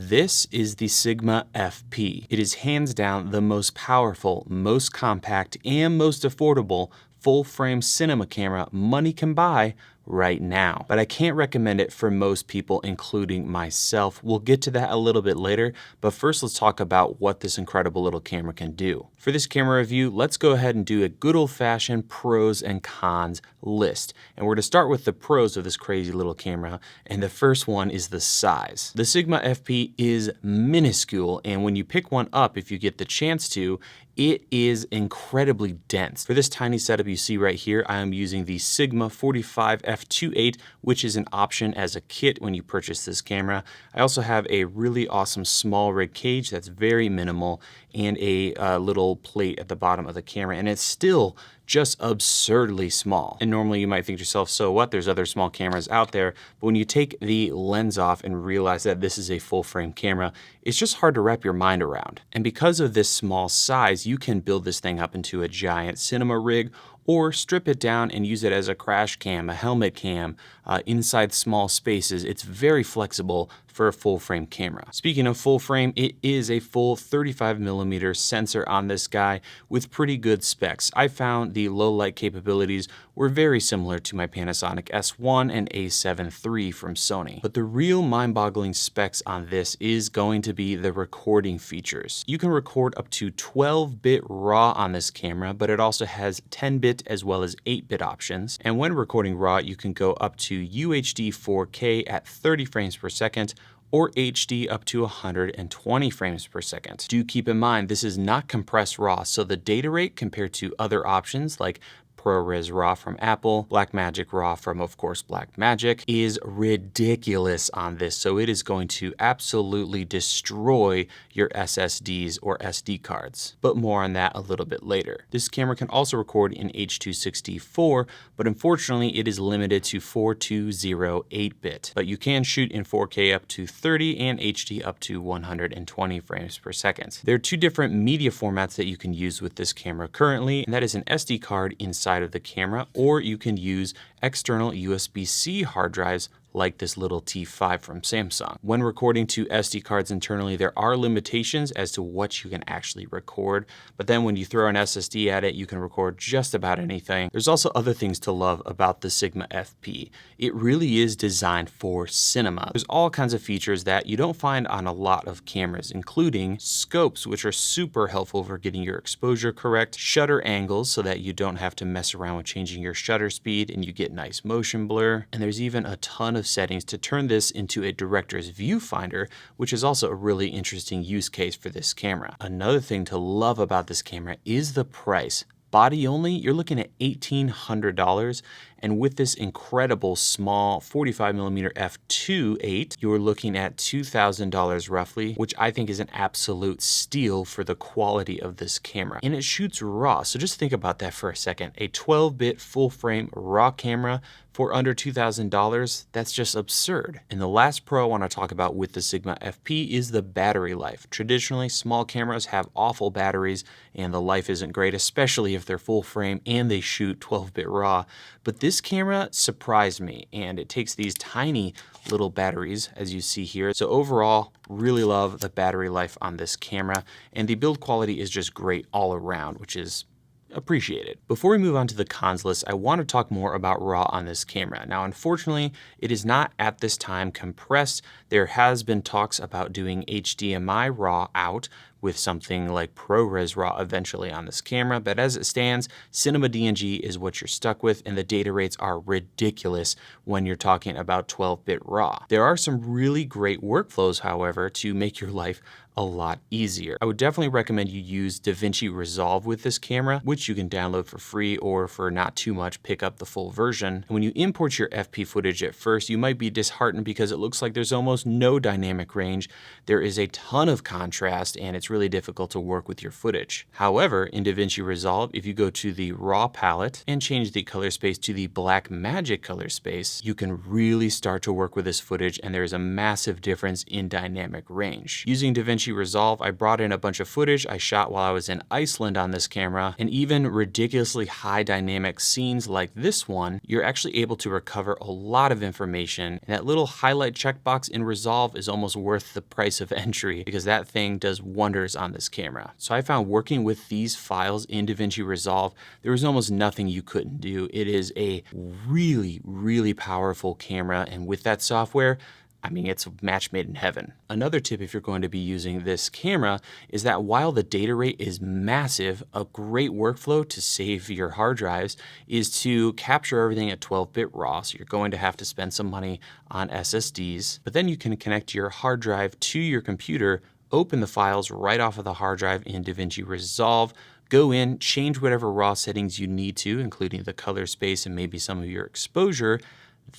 This is the Sigma FP. It is hands down the most powerful, most compact, and most affordable full-frame cinema camera money can buy right now. But I can't recommend it for most people, including myself. We'll get to that a little bit later, but first let's talk about what this incredible little camera can do. For this camera review, let's go ahead and do a good old-fashioned pros and cons list. And we're to start with the pros of this crazy little camera, and the first one is the size. The Sigma FP is minuscule, and when you pick one up, if you get the chance to, it is incredibly dense. For this tiny setup you see right here, I am using the Sigma 45 f2.8, which is an option as a kit when you purchase this camera. I also have a really awesome small rig cage that's very minimal and a little plate at the bottom of the camera, and it's still just absurdly small. And normally you might think to yourself, so what? There's other small cameras out there. But when you take the lens off and realize that this is a full frame camera, it's just hard to wrap your mind around. And because of this small size, you can build this thing up into a giant cinema rig, or strip it down and use it as a crash cam, a helmet cam, inside small spaces. It's very flexible for a full frame camera. Speaking of full frame, it is a full 35mm sensor on this guy with pretty good specs. I found the low light capabilities were very similar to my Panasonic S1 and A7 III from Sony. But the real mind-boggling specs on this is going to be the recording features. You can record up to 12-bit RAW on this camera, but it also has 10-bit as well as 8-bit options. And when recording RAW, you can go up to UHD 4K at 30 frames per second, or HD up to 120 frames per second. Do keep in mind, this is not compressed RAW, so the data rate compared to other options like ProRes RAW from Apple, Blackmagic RAW from, of course, Blackmagic, is ridiculous on this. So it is going to absolutely destroy your SSDs or SD cards. But more on that a little bit later. This camera can also record in H.264, but unfortunately it is limited to 420 8-bit. But you can shoot in 4K up to 30 and HD up to 120 frames per second. There are two different media formats that you can use with this camera currently, and that is an SD card inside of the camera, or you can use external USB-C hard drives like this little T5 from Samsung. When recording to SD cards internally, there are limitations as to what you can actually record, but then when you throw an SSD at it, you can record just about anything. There's also other things to love about the Sigma FP. It really is designed for cinema. There's all kinds of features that you don't find on a lot of cameras, including scopes, which are super helpful for getting your exposure correct, shutter angles so that you don't have to mess around with changing your shutter speed and you get nice motion blur, and there's even a ton of settings to turn this into a director's viewfinder, which is also a really interesting use case for this camera. Another thing to love about this camera is the price. Body only, you're looking at $1,800, and with this incredible small 45mm f2.8, you're looking at $2,000 roughly, which I think is an absolute steal for the quality of this camera. And it shoots RAW, so just think about that for a second. A 12-bit full-frame RAW camera for under $2,000, that's just absurd. And the last pro I want to talk about with the Sigma FP is the battery life. Traditionally, small cameras have awful batteries and the life isn't great, especially if they're full frame and they shoot 12-bit RAW. But this camera surprised me, and it takes these tiny little batteries, as you see here. So overall, really love the battery life on this camera, and the build quality is just great all around, which is appreciated. Before we move on to the cons list, I want to talk more about RAW on this camera. Now, unfortunately, it is not at this time compressed. There has been talks about doing HDMI RAW out with something like ProRes RAW eventually on this camera, but as it stands, Cinema DNG is what you're stuck with, and the data rates are ridiculous when you're talking about 12-bit RAW. There are some really great workflows, however, to make your life a lot easier. I would definitely recommend you use DaVinci Resolve with this camera, which you can download for free, or for not too much, pick up the full version. And when you import your FP footage at first, you might be disheartened because it looks like there's almost no dynamic range. There is a ton of contrast, and it's it's really difficult to work with your footage. However, in DaVinci Resolve, if you go to the raw palette and change the color space to the black magic color space, you can really start to work with this footage, and there's a massive difference in dynamic range. Using DaVinci Resolve, I brought in a bunch of footage I shot while I was in Iceland on this camera, and even ridiculously high dynamic scenes like this one, you're actually able to recover a lot of information, and that little highlight checkbox in Resolve is almost worth the price of entry because that thing does wonders on this camera. So I found working with these files in DaVinci Resolve, there was almost nothing you couldn't do. It is a really, really powerful camera, and with that software, I mean, it's a match made in heaven. Another tip if you're going to be using this camera is that while the data rate is massive, a great workflow to save your hard drives is to capture everything at 12-bit RAW. So you're going to have to spend some money on SSDs, but then you can connect your hard drive to your computer, open the files right off of the hard drive in DaVinci Resolve, go in, change whatever RAW settings you need to, including the color space and maybe some of your exposure.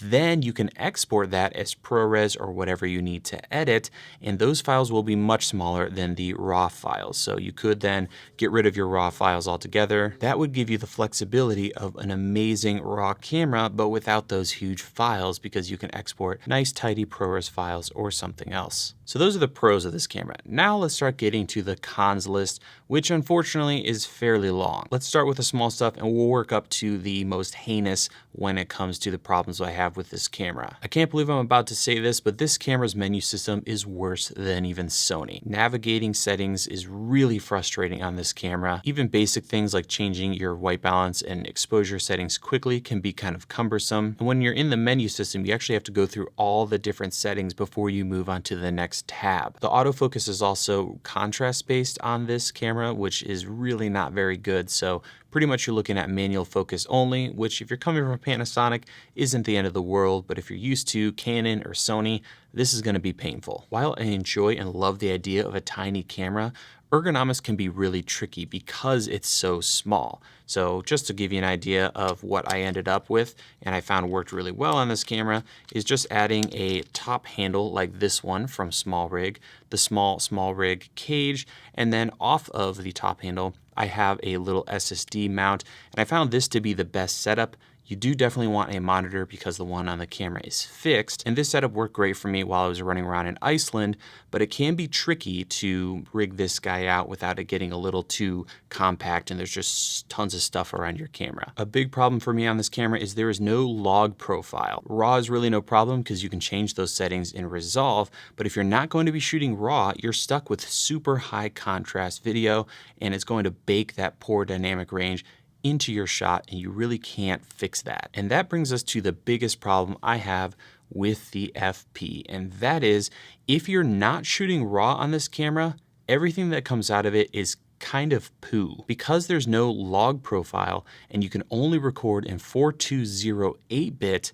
Then you can export that as ProRes or whatever you need to edit, and those files will be much smaller than the RAW files. So you could then get rid of your RAW files altogether. That would give you the flexibility of an amazing RAW camera, but without those huge files, because you can export nice tidy ProRes files or something else. So those are the pros of this camera. Now let's start getting to the cons list, which unfortunately is fairly long. Let's start with the small stuff and we'll work up to the most heinous when it comes to the problems I have with this camera. I can't believe I'm about to say this, but this camera's menu system is worse than even Sony. Navigating settings is really frustrating on this camera. Even basic things like changing your white balance and exposure settings quickly can be kind of cumbersome. And when you're in the menu system, you actually have to go through all the different settings before you move on to the next tab. The autofocus is also contrast based on this camera, which is really not very good. So pretty much you're looking at manual focus only, which if you're coming from Panasonic isn't the end of the world, but if you're used to Canon or Sony, this is going to be painful. While I enjoy and love the idea of a tiny camera, ergonomics can be really tricky because it's so small. So just to give you an idea of what I ended up with, and I found worked really well on this camera, is just adding a top handle like this one from SmallRig, the SmallRig cage, and then off of the top handle, I have a little SSD mount, and I found this to be the best setup. You do definitely want a monitor because the one on the camera is fixed, and this setup worked great for me while I was running around in Iceland, but it can be tricky to rig this guy out without it getting a little too compact and there's just tons of stuff around your camera. A big problem for me on this camera is there is no log profile. RAW is really no problem because you can change those settings in Resolve, but if you're not going to be shooting RAW, you're stuck with super high contrast video and it's going to bake that poor dynamic range into your shot, and you really can't fix that. And that brings us to the biggest problem I have with the FP, and that is if you're not shooting RAW on this camera, everything that comes out of it is kind of poo. Because there's no log profile and you can only record in 4208-bit,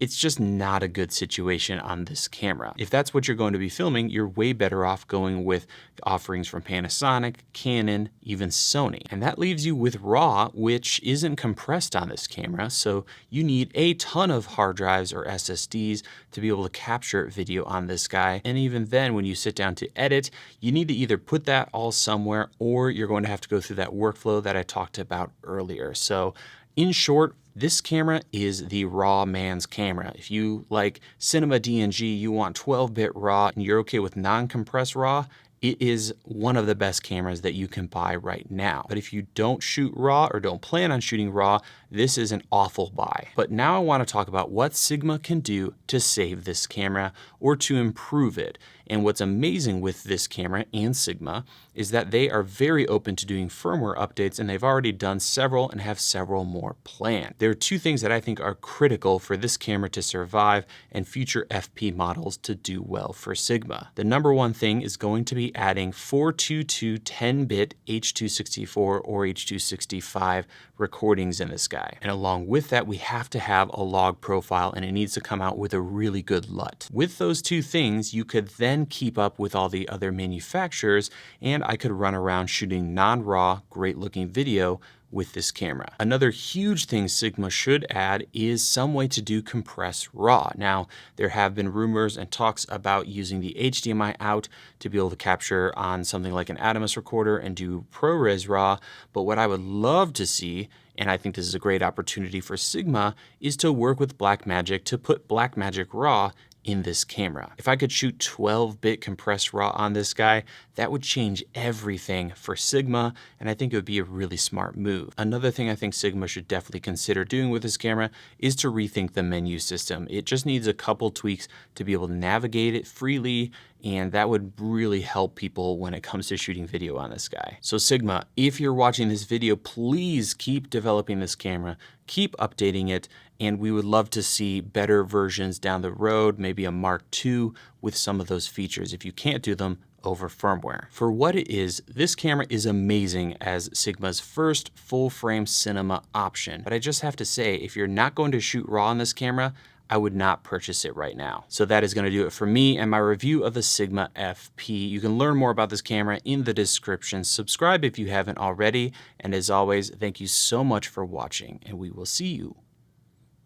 it's just not a good situation on this camera. If that's what you're going to be filming, you're way better off going with offerings from Panasonic, Canon, even Sony. And that leaves you with RAW, which isn't compressed on this camera, so you need a ton of hard drives or SSDs to be able to capture video on this guy. And even then, when you sit down to edit, you need to either put that all somewhere or you're going to have to go through that workflow that I talked about earlier. So in short, this camera is the RAW man's camera. If you like cinema DNG, you want 12-bit RAW, and you're okay with non-compressed RAW, it is one of the best cameras that you can buy right now. But if you don't shoot RAW or don't plan on shooting RAW, this is an awful buy. But now I want to talk about what Sigma can do to save this camera or to improve it. And what's amazing with this camera and Sigma is that they are very open to doing firmware updates, and they've already done several and have several more planned. There are two things that I think are critical for this camera to survive and future FP models to do well for Sigma. The number one thing is going to be adding 422 10-bit H.264 or H.265 recordings in this guy. And along with that, we have to have a log profile, and it needs to come out with a really good LUT. With those two things, you could then keep up with all the other manufacturers, and I could run around shooting non-RAW, great looking video with this camera. Another huge thing Sigma should add is some way to do compress RAW. Now, there have been rumors and talks about using the HDMI out to be able to capture on something like an Atomos recorder and do ProRes RAW, but what I would love to see, and I think this is a great opportunity for Sigma, is to work with Blackmagic to put Blackmagic RAW in this camera. If I could shoot 12-bit compressed RAW on this guy, that would change everything for Sigma, and I think it would be a really smart move. Another thing I think Sigma should definitely consider doing with this camera is to rethink the menu system. It just needs a couple tweaks to be able to navigate it freely, and that would really help people when it comes to shooting video on this guy. So Sigma, if you're watching this video, please keep developing this camera, keep updating it, and we would love to see better versions down the road, maybe a Mark II with some of those features if you can't do them over firmware. For what it is, this camera is amazing as Sigma's first full-frame cinema option, but I just have to say, if you're not going to shoot RAW on this camera, I would not purchase it right now. So that is going to do it for me and my review of the Sigma FP. You can learn more about this camera in the description. Subscribe if you haven't already. And as always, thank you so much for watching, and we will see you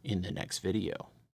in the next video.